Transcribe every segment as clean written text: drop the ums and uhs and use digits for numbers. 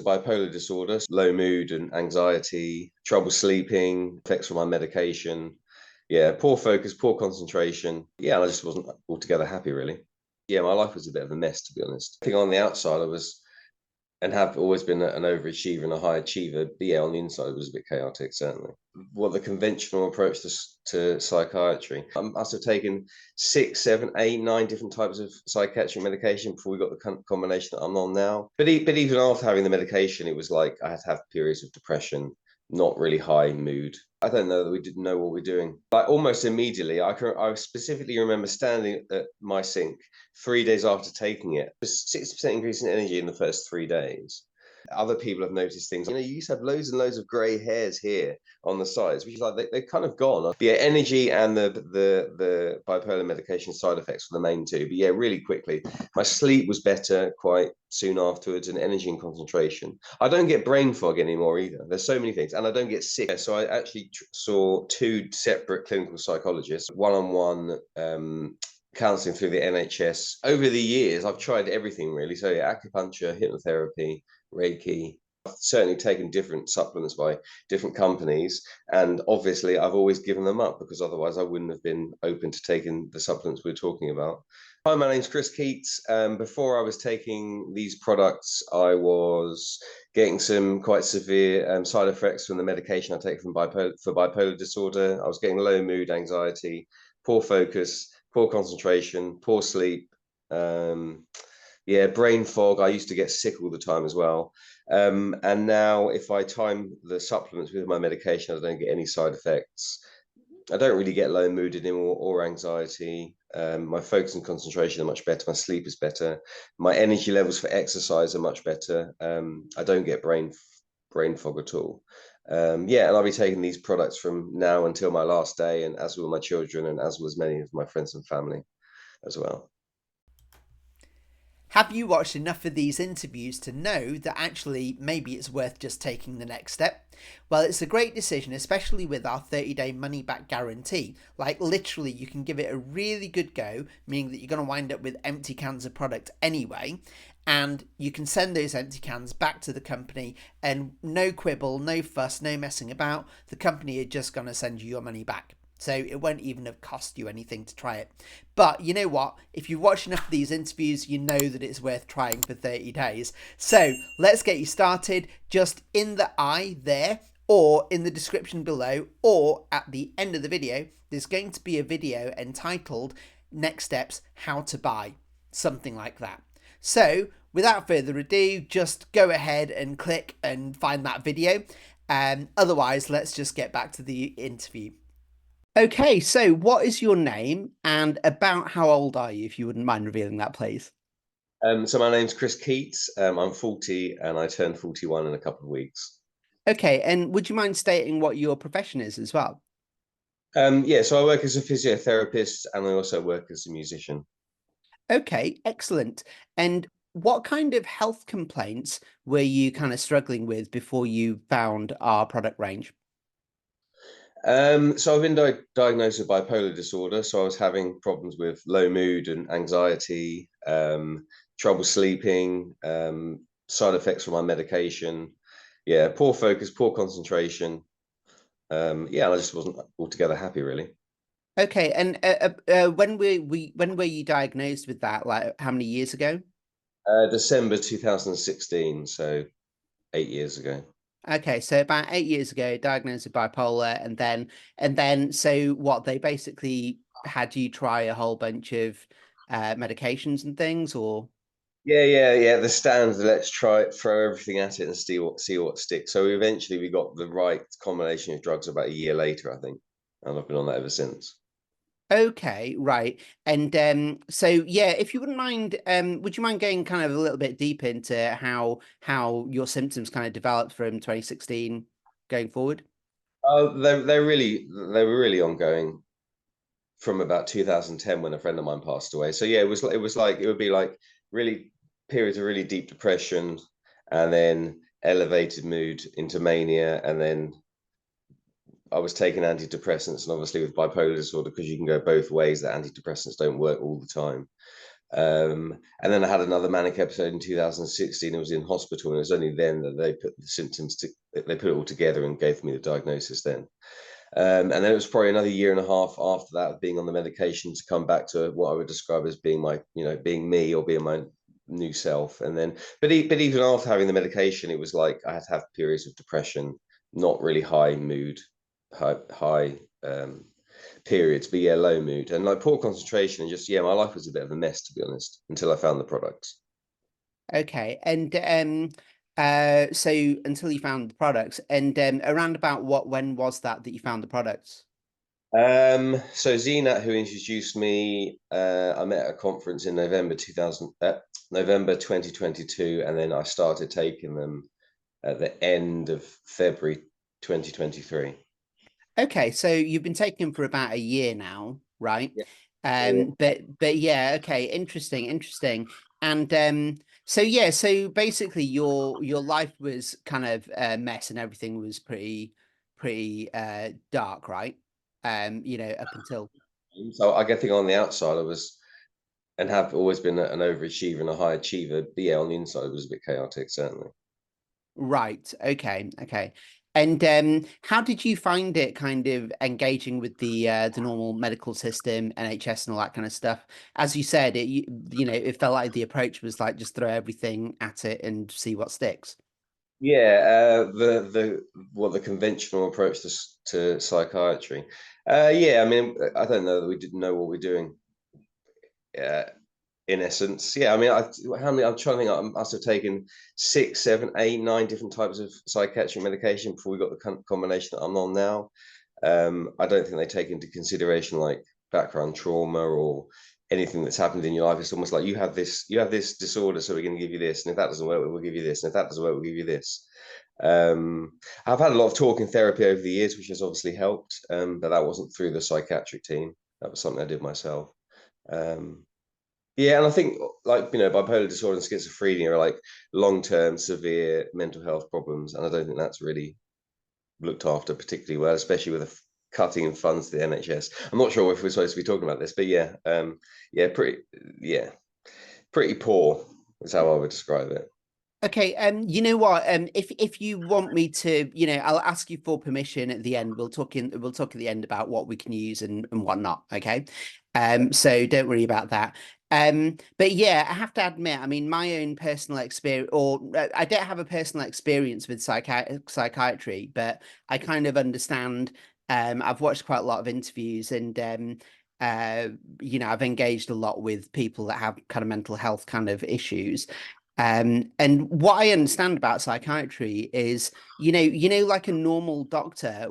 Bipolar disorder, low mood and anxiety, trouble sleeping, effects from my medication. Yeah, poor focus, poor concentration. Yeah, and I just wasn't altogether happy, really. Yeah, my life was a bit of a mess, to be honest. I think on the outside, I was and have always been an overachiever and a high achiever. But yeah, on the inside, it was a bit chaotic, certainly. What the conventional approach to psychiatry. I must have taken 6, 7, 8, 9 different types of psychiatric medication before we got the combination that I'm on now. But even after having the medication, it was like I had to have periods of depression, not really high mood. I don't know that we didn't know what we're doing. Like almost immediately, I specifically remember standing at my sink 3 days after taking it. 60% increase in energy in the first 3 days. Other people have noticed things. You used to have loads and loads of grey hairs here on the sides, which is like they're kind of gone. But yeah, energy and the bipolar medication side effects were the main two. But yeah, really quickly, my sleep was better quite soon afterwards, and energy and concentration. I don't get brain fog anymore either. There's so many things, and I don't get sick. So I actually saw 2 separate clinical psychologists, one-on-one. Counseling through the NHS. Over the years, I've tried everything really. So yeah, acupuncture, hypnotherapy, Reiki. I've certainly taken different supplements by different companies, and obviously I've always given them up because otherwise I wouldn't have been open to taking the supplements we're talking about. Hi, my name's Chris Keats. Before I was taking these products, I was getting some quite severe side effects from the medication I take for bipolar disorder. I was getting low mood, anxiety, poor focus, poor concentration, poor sleep. Yeah, brain fog. I used to get sick all the time as well. And now if I time the supplements with my medication, I don't get any side effects. I don't really get low mood anymore or anxiety. My focus and concentration are much better. My sleep is better. My energy levels for exercise are much better. I don't get brain fog at all. Yeah, and I'll be taking these products from now until my last day, and as will my children, and as will as many of my friends and family as well. Have you watched enough of these interviews to know that actually maybe it's worth just taking the next step? Well, it's a great decision, especially with our 30-day money back guarantee. Like literally, you can give it a really good go, meaning that you're going to wind up with empty cans of product anyway. And you can send those empty cans back to the company and no quibble, no fuss, no messing about. The company are just going to send you your money back. So it won't even have cost you anything to try it. But you know what? If you've watched enough of these interviews, you know that it's worth trying for 30 days. So let's get you started. Just in the eye there, or in the description below, or at the end of the video, there's going to be a video entitled Next Steps, How to Buy. Something like that. So without further ado, just go ahead and click and find that video. Otherwise, let's just get back to the interview. Okay, so what is your name and about how old are you, if you wouldn't mind revealing that, please? So my name's Chris Keats. I'm 40 and I turn 41 in a couple of weeks. Okay, and would you mind stating what your profession is as well? Yeah, so I work as a physiotherapist and I also work as a musician. Okay, excellent. And what kind of health complaints were you kind of struggling with before you found our product range? So I've been diagnosed with bipolar disorder. So I was having problems with low mood and anxiety, trouble sleeping, side effects from my medication. Yeah, poor focus, poor concentration. Yeah, and I just wasn't altogether happy, really. Okay, and when were you diagnosed with that? Like how many years ago? December 2016, so 8 years ago. Okay, so about 8 years ago, diagnosed with bipolar, and then so what? They basically had you try a whole bunch of medications and things, or Yeah. The standard. Let's try it, throw everything at it, and see what sticks. So eventually, we got the right combination of drugs about a year later, I think, and I've been on that ever since. okay, right. And so yeah, if you wouldn't mind, would you mind going kind of a little bit deep into how your symptoms kind of developed from 2016 going forward? Oh, they were really ongoing from about 2010 when a friend of mine passed away. So yeah, it would be like really periods of really deep depression, and then elevated mood into mania, and then I was taking antidepressants, and obviously with bipolar disorder, because you can go both ways, that antidepressants don't work all the time. And then I had another manic episode in 2016. I was in hospital, and it was only then that they put the symptoms they put it all together and gave me the diagnosis then. And then it was probably another year and a half after that of being on the medication to come back to what I would describe as being my, being me or being my new self. And then, but even after having the medication, it was like I had to have periods of depression, not really high mood, high periods, but yeah, low mood and like poor concentration, and just my life was a bit of a mess, to be honest, until I found the products. Okay, and so until you found the products, and around about when was that you found the products? So Zenat, who introduced me, I met at a conference in November 2022, and then I started taking them at the end of February 2023. Okay, so you've been taking them for about a year now, right? Yeah. Yeah. But yeah, okay, interesting. And so yeah, so basically your life was kind of a mess and everything was pretty dark, right? Up until So I think on the outside I was and have always been an overachiever and a high achiever, but yeah, on the inside it was a bit chaotic, certainly. right. Okay. And how did you find it kind of engaging with the normal medical system, NHS and all that kind of stuff? As you said, it felt like the approach was like just throw everything at it and see what sticks. Yeah, the conventional approach to psychiatry. Yeah, I mean, I don't know that we didn't know what we're doing. Uh, in essence, yeah. I mean, how many? I'm trying to think. I must have taken 6, 7, 8, 9 different types of psychiatric medication before we got the combination that I'm on now. I don't think they take into consideration like background trauma or anything that's happened in your life. It's almost like you have this disorder, so we're going to give you this, and if that doesn't work, we'll give you this, and if that doesn't work, we'll give you this. I've had a lot of talking therapy over the years, which has obviously helped, but that wasn't through the psychiatric team. That was something I did myself. Um, yeah, and I think like bipolar disorder and schizophrenia are like long-term severe mental health problems, and I don't think that's really looked after particularly well, especially with the cutting in funds to the NHS. I'm not sure if we're supposed to be talking about this, but yeah, pretty poor is how I would describe it. Okay, you know what? If you want me to, I'll ask you for permission at the end. We'll talk at the end about what we can use and whatnot. Okay. So don't worry about that. But yeah, I have to admit, I mean, my own personal experience, or I don't have a personal experience with psychiatry, but I kind of understand. I've watched quite a lot of interviews and I've engaged a lot with people that have kind of mental health kind of issues. And what I understand about psychiatry is, like a normal doctor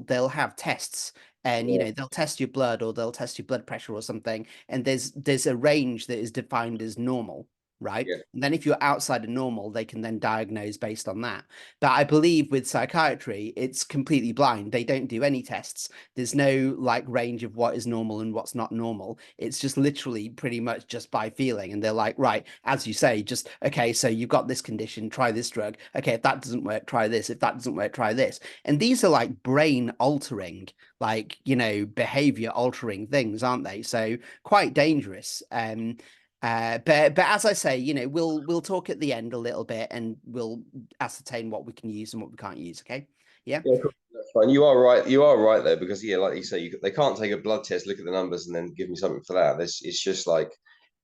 they'll have tests and, Yeah, they'll test your blood or they'll test your blood pressure or something. And there's a range that is defined as normal, right? yeah, And then if you're outside of normal, they can then diagnose based on that. But I believe with psychiatry, it's completely blind. They don't do any tests. There's no like range of what is normal and what's not normal. It's just literally pretty much just by feeling. And they're like, right, as you say, just, okay, so you've got this condition, try this drug. Okay, if that doesn't work, try this. If that doesn't work, try this. And these are like brain altering, like, behavior altering things, aren't they? So quite dangerous. But as I say, we'll talk at the end a little bit and we'll ascertain what we can use and what we can't use. Okay. Yeah. yeah. Cool. That's fine. You are right. You are right there because yeah, like you say, they can't take a blood test, look at the numbers, and then give me something for that. It's just like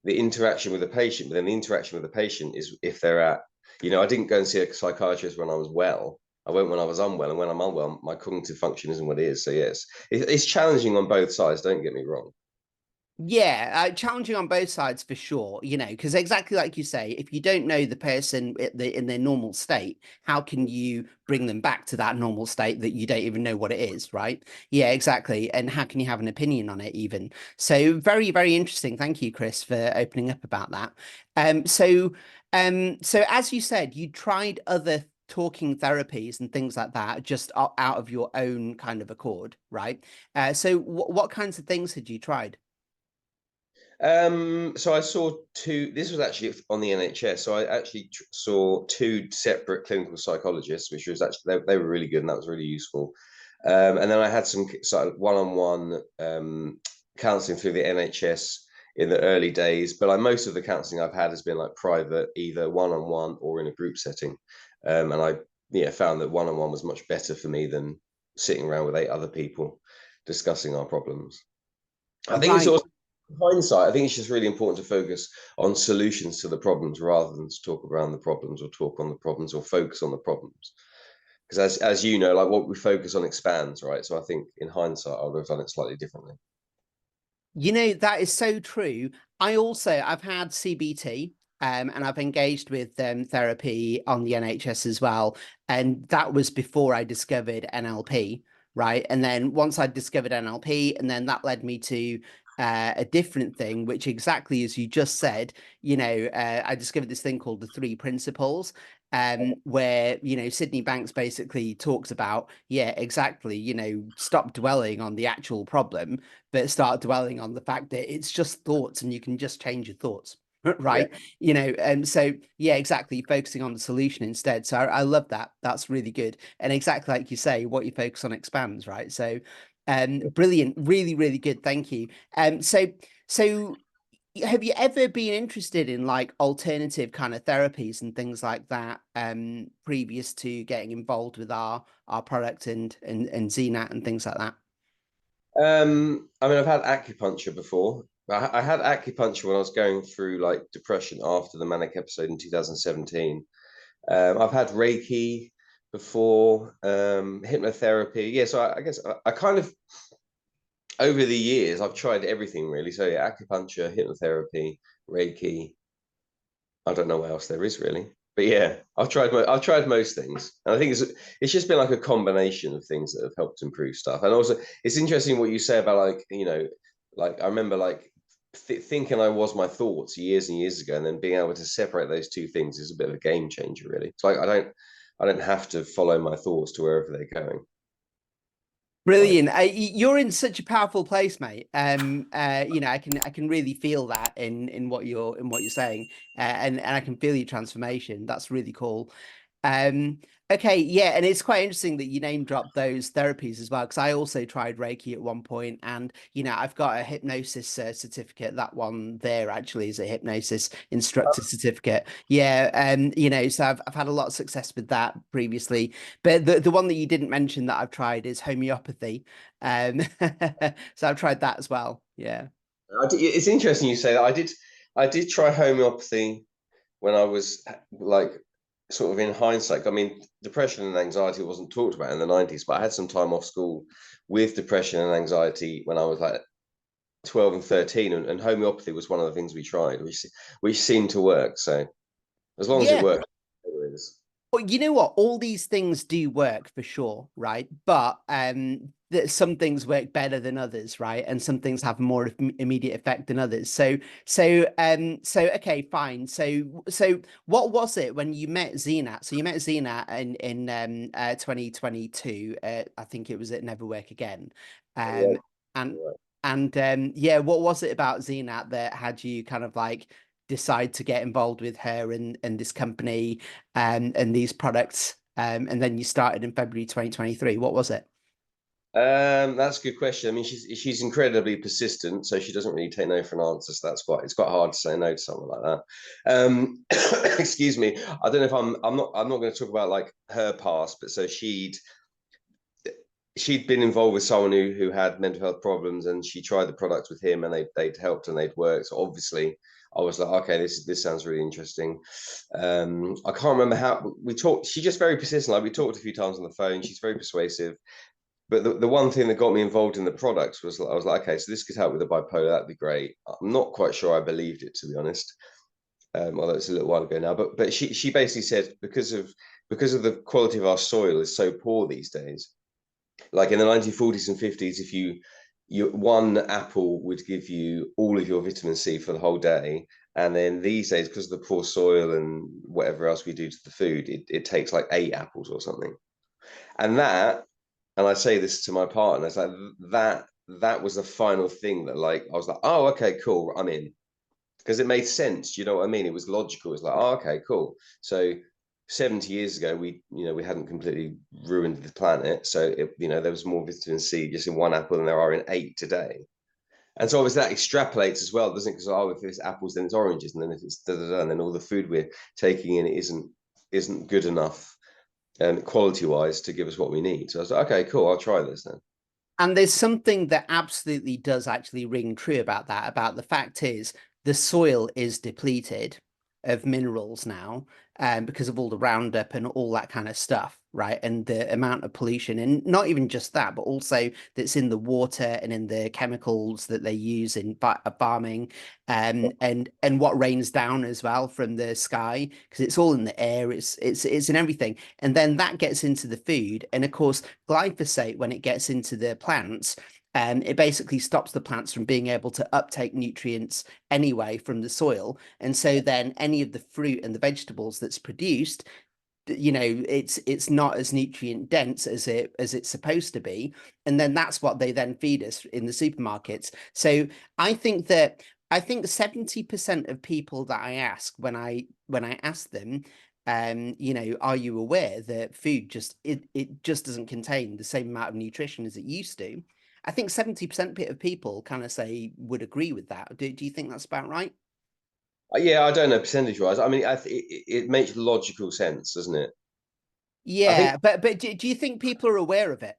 the interaction with the patient. But then the interaction with the patient is if they're at, I didn't go and see a psychiatrist when I was well. I went when I was unwell, and when I'm unwell, my cognitive function isn't what it is. So yes, it's challenging on both sides. Don't get me wrong. Yeah, challenging on both sides for sure, because exactly like you say, if you don't know the person in their normal state, how can you bring them back to that normal state that you don't even know what it is, right? Yeah, exactly. And how can you have an opinion on it even? So very, very interesting. Thank you, Chris, for opening up about that. So as you said, you tried other talking therapies and things like that just out of your own kind of accord, right? So what kinds of things had you tried? So I saw two. This was actually on the NHS. So I actually saw two separate clinical psychologists, which was actually they were really good, and that was really useful. And then I had some sort of one-on-one counselling through the NHS in the early days. But like most of the counselling I've had has been like private, either one-on-one or in a group setting. And I found that one-on-one was much better for me than sitting around with 8 other people discussing our problems. I think it's Right. also hindsight. I think it's just really important to focus on solutions to the problems rather than to talk around the problems or talk on the problems or focus on the problems. Because as you know, like what we focus on expands, right? So I think in hindsight, I would have done it slightly differently. You know, that is so true. I've had CBT, and I've engaged with therapy on the NHS as well. And that was before I discovered NLP, right? And then once I discovered NLP, and then that led me to a different thing, which exactly as you just said, I discovered this thing called the 3 principles. Where, Sydney Banks basically talks about, yeah, exactly, stop dwelling on the actual problem, but start dwelling on the fact that it's just thoughts and you can just change your thoughts. Yeah, Right. And so, yeah, exactly. Focusing on the solution instead. So I love that. That's really good. And exactly like you say, what you focus on expands, right? So, brilliant. Really, really good. Thank you. So have you ever been interested in like alternative kind of therapies and things like that, previous to getting involved with our product and ZNAT and things like that? I mean, I've had acupuncture before. I had acupuncture when I was going through like depression after the manic episode in 2017. I've had Reiki before, hypnotherapy. Yeah, so I guess I kind of over the years I've tried everything really. So yeah, acupuncture, hypnotherapy, Reiki. I don't know what else there is really, but yeah, I've tried most things, and I think it's just been like a combination of things that have helped improve stuff. And also, it's interesting what you say about like like I remember like thinking I was my thoughts years and years ago, and then being able to separate those two things is a bit of a game changer, really. It's like I don't have to follow my thoughts to wherever they're going. Like, Brilliant. You're in such a powerful place, mate. I can really feel that in what you're saying, and I can feel your transformation. That's really cool. Um, okay, yeah, and it's quite interesting that you name dropped those therapies as well, because I also tried Reiki at one point, and I've got a hypnosis certificate. That one there actually is a hypnosis instructor certificate. Yeah, so I've had a lot of success with that previously, but the one that you didn't mention that I've tried is homeopathy. Um, so I've tried that as well. Yeah. it's interesting you say that. I did try homeopathy when I was like sort of in hindsight. I mean, depression and anxiety wasn't talked about in the 90s, but I had some time off school with depression and anxiety when I was like 12 and 13, and homeopathy was one of the things we tried, which seemed to work. So as long as it Yeah. works, it is. Well, you know what? All these things do work for sure, right? But some things work better than others, right? And some things have more immediate effect than others. So okay, fine. So what was it when you met Zenat? So you met Zenat in 2022. I think it was at Never Work Again. Yeah, Um, and right. yeah, what was it about Zenat that had you kind of like decide to get involved with her and this company and these products. And then you started in February 2023. What was it? That's a good question. I mean, she's incredibly persistent, so she doesn't really take no for an answer. So it's quite hard to say no to someone like that. Excuse me. I don't know if I'm not going to talk about like her past, but so she'd been involved with someone who had mental health problems, and she tried the product with him, and they'd helped and they'd worked. So obviously, I was like, okay, this sounds really interesting. I can't remember how we talked. She's just very persistent. Like we talked a few times on the phone. She's very persuasive. But the one thing that got me involved in the products was I was like, okay, so this could help with the bipolar. That'd be great. I'm not quite sure I believed it, to be honest. Although it's a little while ago now. But she basically said because of the quality of our soil is so poor these days, like in the 1940s and 50s, if you one apple would give you all of your vitamin C for the whole day, and then these days, because of the poor soil and whatever else we do to the food, it takes like 8 apples or something. And and I say this to my partner, it's like that was the final thing that like I was like, oh, okay, cool, I'm in, because it made sense. You know what I mean? It was logical. It's like, oh, okay, cool. So 70 years ago, we hadn't completely ruined the planet. So there was more vitamin C just in one apple than there are in 8 today. And so obviously that extrapolates as well, doesn't it? Because if it's apples, then it's oranges, and then if it's da da da, and then all the food we're taking in isn't good enough quality wise to give us what we need. So I was like, okay, cool, I'll try this then. And there's something that absolutely does actually ring true about that. About the fact is the soil is depleted of minerals now, because of all the Roundup and all that kind of stuff, right? And the amount of pollution, and not even just that, but also that's in the water and in the chemicals that they use in farming, and what rains down as well from the sky, because it's all in the air, it's in everything, and then that gets into the food, and of course glyphosate, when it gets into the plants, it basically stops the plants from being able to uptake nutrients anyway from the soil. And so then any of the fruit and the vegetables that's produced, it's not as nutrient dense as it's supposed to be. And then that's what they then feed us in the supermarkets. So I think that I think 70% of people that I ask, when I ask them, are you aware that food it just doesn't contain the same amount of nutrition as it used to? I think 70% of people kind of say would agree with that. Do you think that's about right? Yeah, I don't know percentage wise. I mean, it makes logical sense, doesn't it? I think Yeah, but do you think people are aware of it?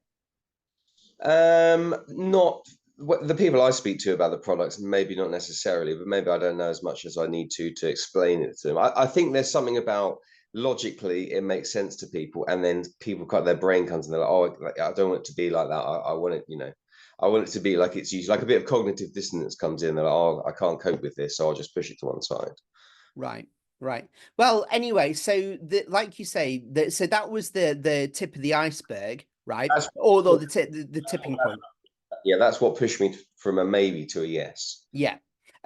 not the people I speak to about the products, maybe not necessarily, but maybe I don't know as much as I need to explain it to them. I think there's something about logically it makes sense to people, and then people cut their brain comes and they're like, oh, I don't want it to be like that. I want it, I want it to be like it's used, like a bit of cognitive dissonance comes in. They're like, oh, I can't cope with this, so I'll just push it to one side. Right, right. Well, anyway, so like you say, so that was the tip of the iceberg, right? That's Or the tipping point. yeah, that's what pushed me from a maybe to a yes. Yeah.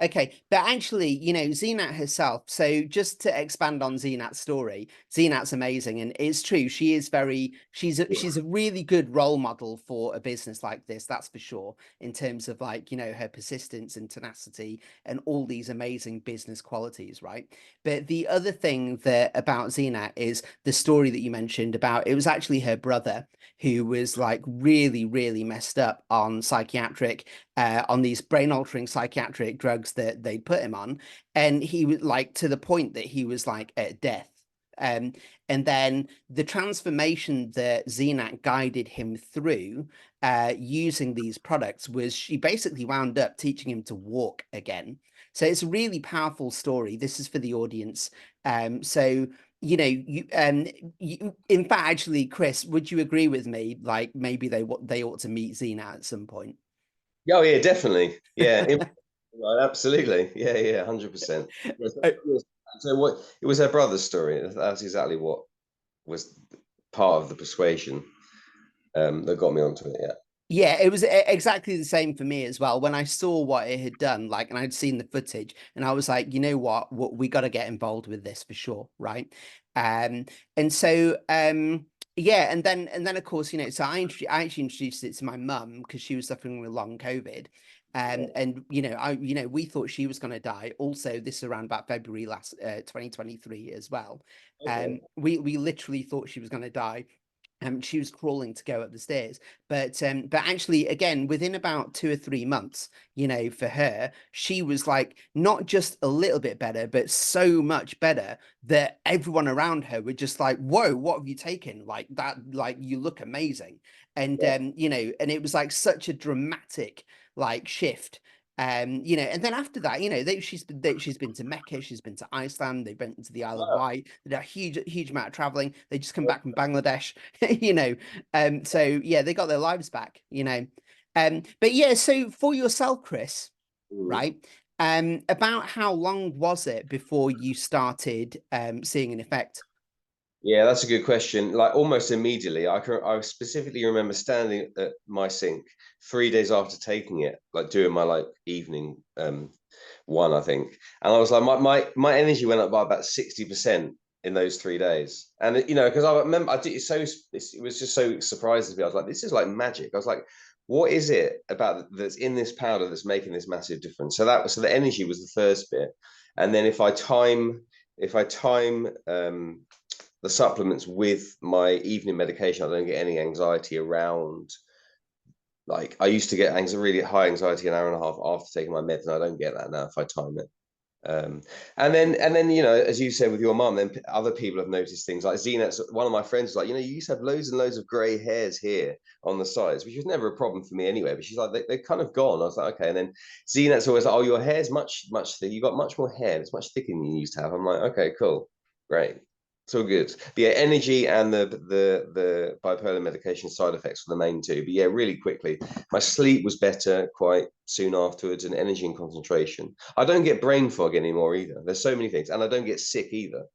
Okay. But actually, Zenat herself. So just to expand on Zenat's story, Zenat's amazing. And it's true. She's a really good role model for a business like this. That's for sure. In terms of like, her persistence and tenacity and all these amazing business qualities. Right. But the other thing that about Zenat is the story that you mentioned about, it was actually her brother who was like really, really messed up on these brain altering psychiatric drugs that they put him on. And he was like to the point that he was like at death. Um, and then the transformation that Xenac guided him through, using these products, was she basically wound up teaching him to walk again. So it's a really powerful story. This is for the audience. So in fact, actually, Chris, would you agree with me? Like maybe they ought to meet Xena at some point. Oh yeah, definitely. Yeah, right, absolutely. Yeah, yeah, 100%. Yes, Uh, so what it was her brother's story. That's exactly what was part of the persuasion that got me onto it. Yeah. Yeah, it was exactly the same for me as well. When I saw what it had done, like, and I'd seen the footage, and I was like, you know what we got to get involved with this for sure, right? Um, and so, yeah, and then of course, so I actually introduced it to my mum because she was suffering with long COVID, and we thought she was going to die. Also, this is around about February last 2023 as well. Okay. We literally thought she was going to die. She was crawling to go up the stairs, but actually, again, within about 2 or 3 months, for her, she was like not just a little bit better, but so much better that everyone around her were just like, "Whoa, what have you taken? Like that? Like you look amazing." And Yeah. and it was like such a dramatic like shift. And then after that, she's been to Mecca, she's been to Iceland, they've been to the Isle of Wow. Wight, they did a huge amount of traveling. They just come back from Bangladesh, you know. So yeah, they got their lives back. But yeah, so for yourself, Chris, Mm. right? About how long was it before you started seeing an effect? Yeah, that's a good question. Like almost immediately, I specifically remember standing at my sink 3 days after taking it, like doing my like evening one, I think. And I was like, my energy went up by about 60% in those 3 days. And because I remember I did it was just so surprising to me. I was like, this is like magic. I was like, what is it about that's in this powder that's making this massive difference? So the energy was the first bit. And then if I time the supplements with my evening medication, I don't get any anxiety around Like I used to get really high anxiety an hour and a half after taking my meds, and I don't get that now if I time it. Um, and then as you said with your mum, then other people have noticed things like Zenat's. One of my friends was like, you used to have loads and loads of grey hairs here on the sides, which was never a problem for me anyway. But she's like, they're kind of gone. I was like, okay. And then Zenat's always like, oh, your hair's much thicker. You got much more hair. It's much thicker than you used to have. I'm like, okay, cool, great. It's all good. But yeah, energy and the bipolar medication side effects were the main two. But yeah, really quickly, my sleep was better quite soon afterwards, and energy and concentration. I don't get brain fog anymore either. There's so many things, and I don't get sick either.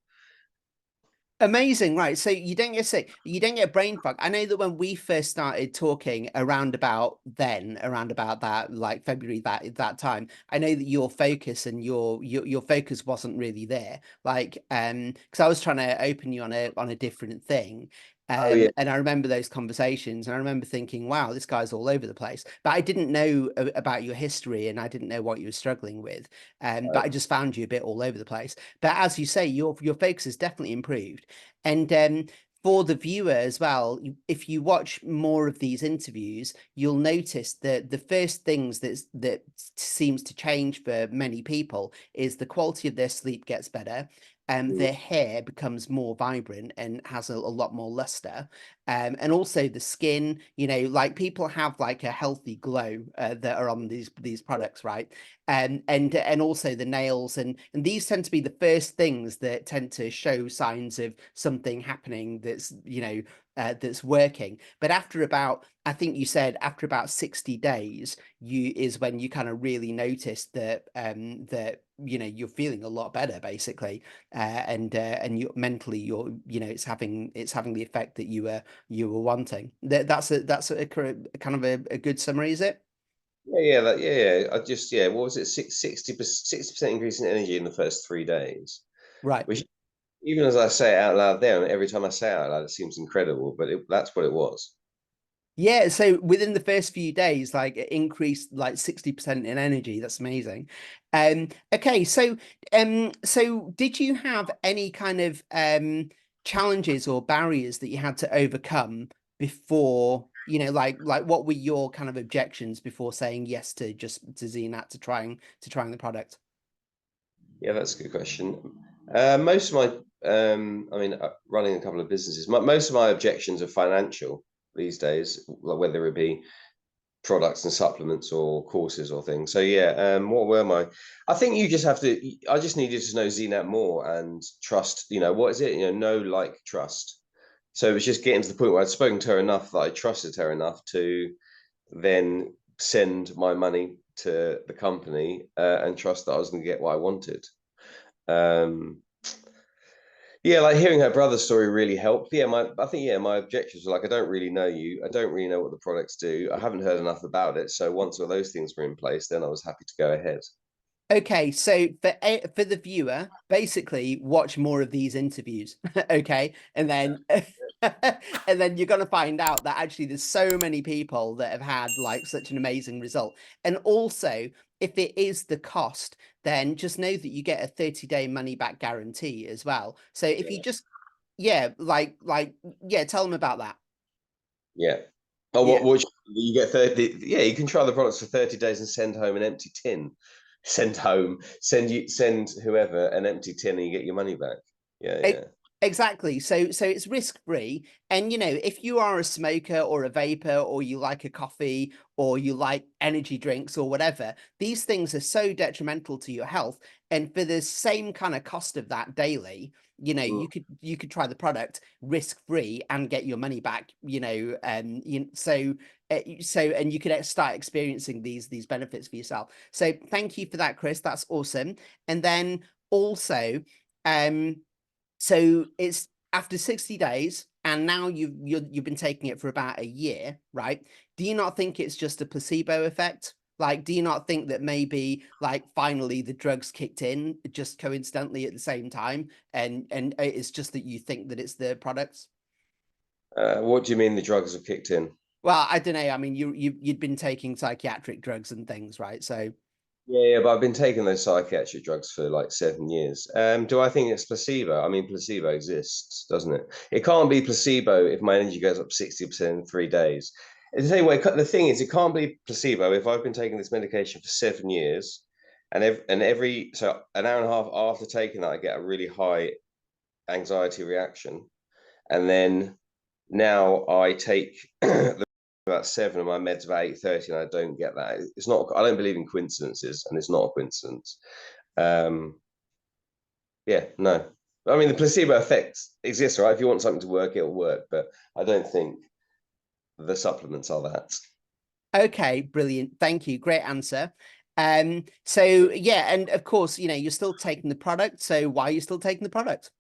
Amazing, right? So you don't get sick, you don't get brain fog. I know that when we first started talking around about that, like February, that time, I know that your focus and your focus wasn't really there. Like, because I was trying to open you on a different thing. Oh yeah, And I remember those conversations, and I remember thinking, wow, this guy's all over the place. But I didn't know about your history, and I didn't know what you were struggling with. But I just found you a bit all over the place. But as you say, your focus has definitely improved. And for the viewer as well, if you watch more of these interviews, you'll notice that the first things that seems to change for many people is the quality of their sleep gets better. Their hair becomes more vibrant and has a lot more luster. And also the skin, like people have like a healthy glow that are on these products, right? And also the nails, and these tend to be the first things that tend to show signs of something happening that's working. But after about, I think you said after about 60 days, you is when you kind of really notice that you're feeling a lot better basically. And you mentally, it's having the effect that you were wanting. That's a kind of a good summary, is it? yeah. I just What was it? 60% increase in energy in the first 3 days, Right. which even as I say it out loud there, and every time I say it out loud, it seems incredible, but that's what it was. Yeah, so within the first few days, like it increased like 60% in energy. That's amazing. Okay, so did you have any kind of challenges or barriers that you had to overcome before, like what were your kind of objections before saying yes to Zenat to trying the product? Yeah, that's a good question. Most of my, running a couple of businesses, most of my objections are financial these days, like whether it be products and supplements or courses or things. So yeah, what were my? I think you just have to. I just needed to know ZNet more and trust. What is it? Know, like, trust. So it was just getting to the point where I'd spoken to her enough that I trusted her enough to then send my money to the company and trust that I was going to get what I wanted. Um, yeah, like hearing her brother's story really helped. I think my objections were like, I don't really know you. I don't really know what the products do. I haven't heard enough about it. So once all those things were in place, then I was happy to go ahead. Okay, so for the viewer, basically watch more of these interviews, okay? And then and then you're gonna find out that actually there's so many people that have had like such an amazing result. And also, if it is the cost, then just know that you get a 30-day money back guarantee as well. So if you Yeah. just yeah, yeah, tell them about that. Yeah. Oh, Yeah. what you get 30? Yeah, you can try the products for 30 days and send home an empty tin. Send whoever an empty tin and you get your money back. Yeah, E- yeah. Exactly. So it's risk free. And if you are a smoker or a vapor, or you like a coffee, or you like energy drinks or whatever, these things are so detrimental to your health. And for the same kind of cost of that daily, Mm. you could try the product risk free and get your money back. And you could start experiencing these benefits for yourself. So thank you for that, Chris. That's awesome. And then also, um so it's after 60 days, and now you've been taking it for about a year, right? Do you not think it's just a placebo effect? Like, do you not think that maybe like finally the drugs kicked in just coincidentally at the same time, and it's just that you think that it's the products? What do you mean the drugs have kicked in? Well, I don't know. I mean, you'd been taking psychiatric drugs and things, right? So Yeah, but I've been taking those psychiatric drugs for like 7 years. Do I think it's placebo? I mean, placebo exists, doesn't it? It can't be placebo if my energy goes up 60% in 3 days. And tell you what, the thing is, it can't be placebo. If I've been taking this medication for 7 years, and every so an hour and a half after taking that, I get a really high anxiety reaction, and then now I take about 7 and my meds about 8:30, and I don't get that. It's not. I don't believe in coincidences, and it's not a coincidence. Yeah, no. I mean, the placebo effect exists, right? If you want something to work, it'll work. But I don't think the supplements are that. Okay, brilliant. Thank you. Great answer. So yeah, and of course, you're still taking the product. So why are you still taking the product?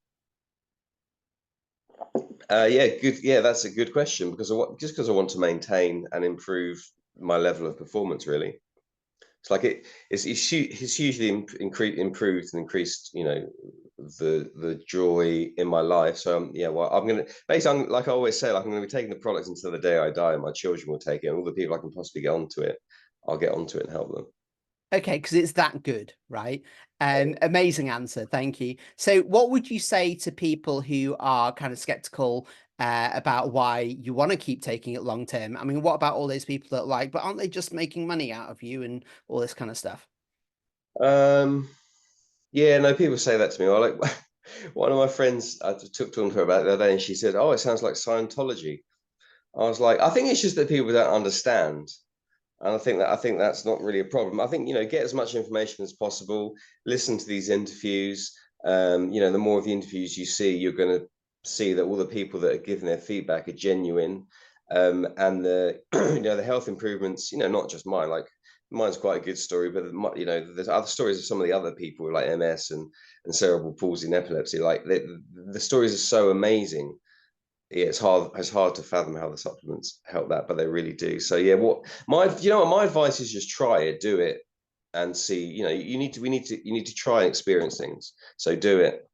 Yeah, good. Yeah, that's a good question because just because I want to maintain and improve my level of performance, really. It's like it's hugely improved and increased, the joy in my life. So yeah, well, I'm gonna basically, like I always say, like I'm gonna be taking the products until the day I die, and my children will take it, and all the people I can possibly get onto it, I'll get onto it and help them. Okay, because it's that good, right? Amazing answer. Thank you. So what would you say to people who are kind of skeptical about why you want to keep taking it long term? I mean, what about all those people that like, but aren't they just making money out of you and all this kind of stuff? Yeah, no, people say that to me. I like one of my friends. I took to her about it the other day, and she said, "Oh, it sounds like Scientology." I was like, I think it's just that people don't understand. And I think that's not really a problem. I think, get as much information as possible, listen to these interviews. The more of the interviews you see, you're going to see that all the people that are giving their feedback are genuine. And the the health improvements, not just mine, like mine's quite a good story, but there's other stories of some of the other people like MS and cerebral palsy and epilepsy. Like the stories are so amazing. Yeah, it's hard to fathom how the supplements help that, but they really do. So yeah, my advice is just try it, do it, and see. You need to try and experience things. So do it,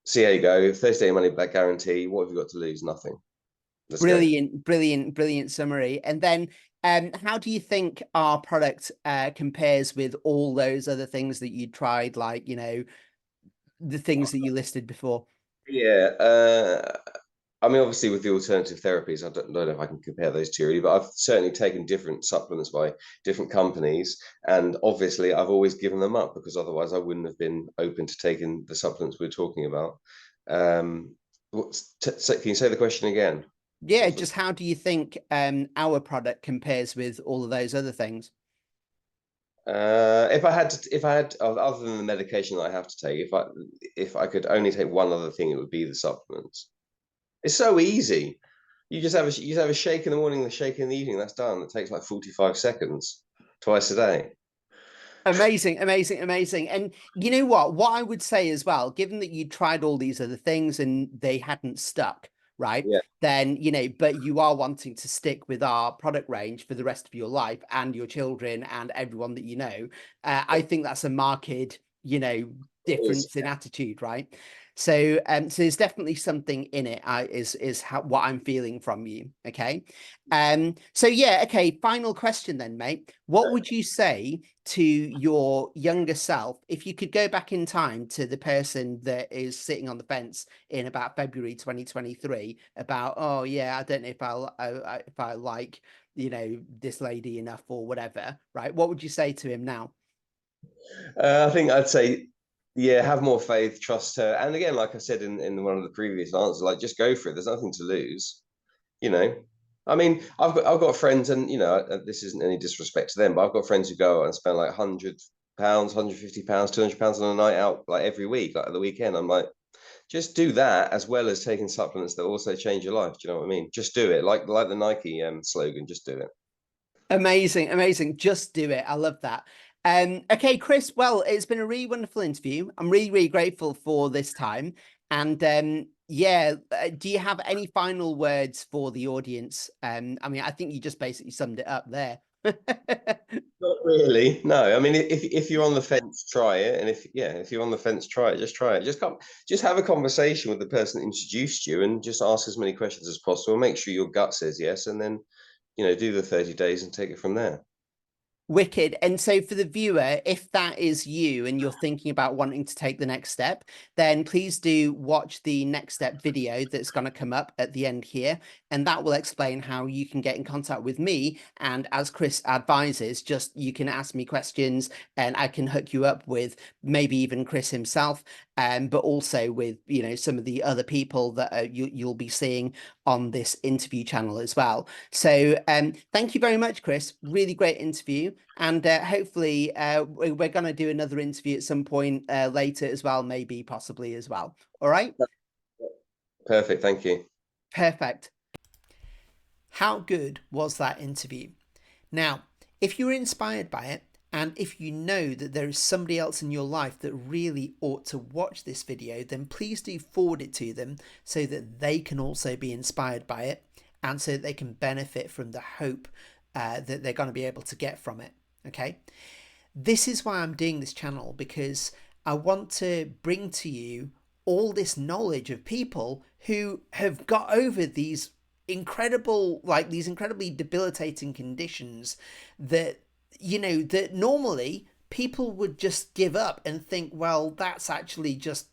see how you go. 30-day money back guarantee. What have you got to lose? Nothing. Let's go. Brilliant, brilliant, brilliant summary. And then, how do you think our product compares with all those other things that you tried, like, the things that you listed before? Yeah, I mean, obviously, with the alternative therapies, I don't know if I can compare those two really, but I've certainly taken different supplements by different companies, and obviously, I've always given them up because otherwise, I wouldn't have been open to taking the supplements we're talking about. Can you say the question again? Yeah, What was just how do you think our product compares with all of those other things? if I had, other than the medication that I have to take, if I could only take one other thing, it would be the supplements. It's so easy. You just have a shake in the morning, and a shake in the evening. That's done. It takes like 45 seconds, twice a day. Amazing, amazing, amazing. And you know what? What I would say as well, given that you tried all these other things and they hadn't stuck, right? Yeah. Then, but you are wanting to stick with our product range for the rest of your life and your children and everyone that you know. I think that's a marked, It is. difference in attitude, right? So there's definitely something in it. What I'm feeling from you. Okay. So yeah, okay. Final question then, mate. What would you say to your younger self if you could go back in time to the person that is sitting on the fence in about February 2023 about, oh yeah, I don't know if I like, this lady enough or whatever, right? What would you say to him now? I think I'd say, yeah, have more faith, trust her. And again, like I said in one of the previous answers, like just go for it. There's nothing to lose, you know. I mean, I've got friends, and this isn't any disrespect to them, but I've got friends who go out and spend like £100, £150, £200 on a night out, like every week, like at the weekend. I'm like, just do that as well as taking supplements that also change your life. Do you know what I mean? Just do it, like the Nike slogan. Just do it. Amazing, amazing. Just do it. I love that. Okay, Chris, well, it's been a really wonderful interview. I'm really, really grateful for this time. And yeah, do you have any final words for the audience? I mean, I think you just basically summed it up there. Not really. No, I mean, if you're on the fence, try it, and if you're on the fence, try it. Just try it. Just have a conversation with the person that introduced you, and just ask as many questions as possible. Make sure your gut says yes, and then do the 30 days and take it from there. Wicked. And so for the viewer, if that is you and you're thinking about wanting to take the next step, then please do watch the next step video that's going to come up at the end here. And that will explain how you can get in contact with me. And as Chris advises, just you can ask me questions and I can hook you up with maybe even Chris himself, but also with, you know, some of the other people that you'll be seeing on this interview channel as well. So thank you very much, Chris. Really great interview. And hopefully we're going to do another interview at some point later as well, maybe possibly as well. All right. Perfect. Thank you. Perfect. How good was that interview? Now, if you're inspired by it, and if you know that there is somebody else in your life that really ought to watch this video, then please do forward it to them so that they can also be inspired by it and so that they can benefit from the hope that they're going to be able to get from it. Okay. This is why I'm doing this channel, because I want to bring to you all this knowledge of people who have got over these incredibly debilitating conditions that, you know, that normally people would just give up and think, well, that's actually just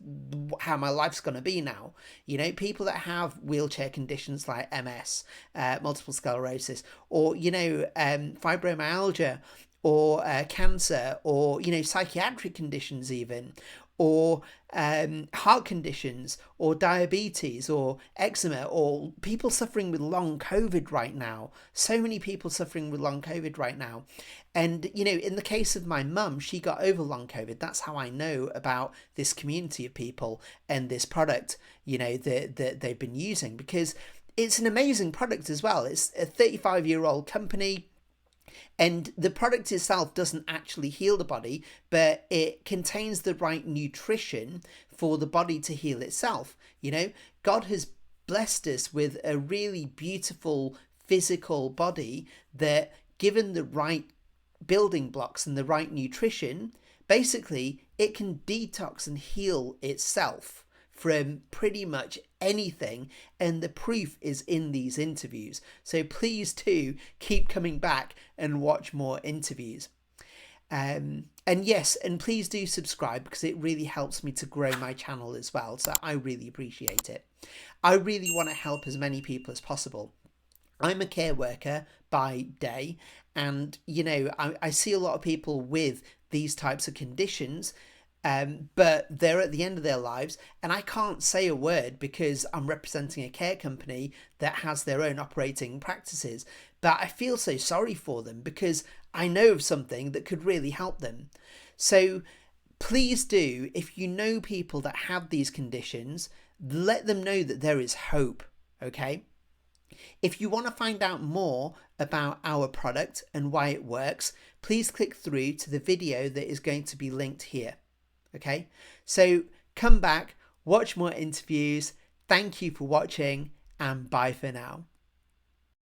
how my life's going to be now. You know, people that have wheelchair conditions like MS, multiple sclerosis, or, you know, fibromyalgia, or cancer, or, you know, psychiatric conditions even, or heart conditions, or diabetes, or eczema, or people suffering with long COVID right now. So many people suffering with long COVID right now. And, you know, in the case of my mum, she got over long COVID. That's how I know about this community of people and this product, you know, that they've been using, because it's an amazing product as well. It's a 35-year-old company. And the product itself doesn't actually heal the body, but it contains the right nutrition for the body to heal itself. You know, God has blessed us with a really beautiful physical body that, given the right building blocks and the right nutrition, basically it can detox and heal itself from pretty much anything, and the proof is in these interviews. So please do keep coming back and watch more interviews. And yes, and please do subscribe, because it really helps me to grow my channel as well. So I really appreciate it. I really want to help as many people as possible. I'm a care worker by day, and, you know, I see a lot of people with these types of conditions, but they're at the end of their lives, and I can't say a word because I'm representing a care company that has their own operating practices. But I feel so sorry for them because I know of something that could really help them. So please do, if you know people that have these conditions, let them know that there is hope. Okay. If you want to find out more about our product and why it works, please click through to the video that is going to be linked here. Okay, so come back, watch more interviews. Thank you for watching, and bye for now.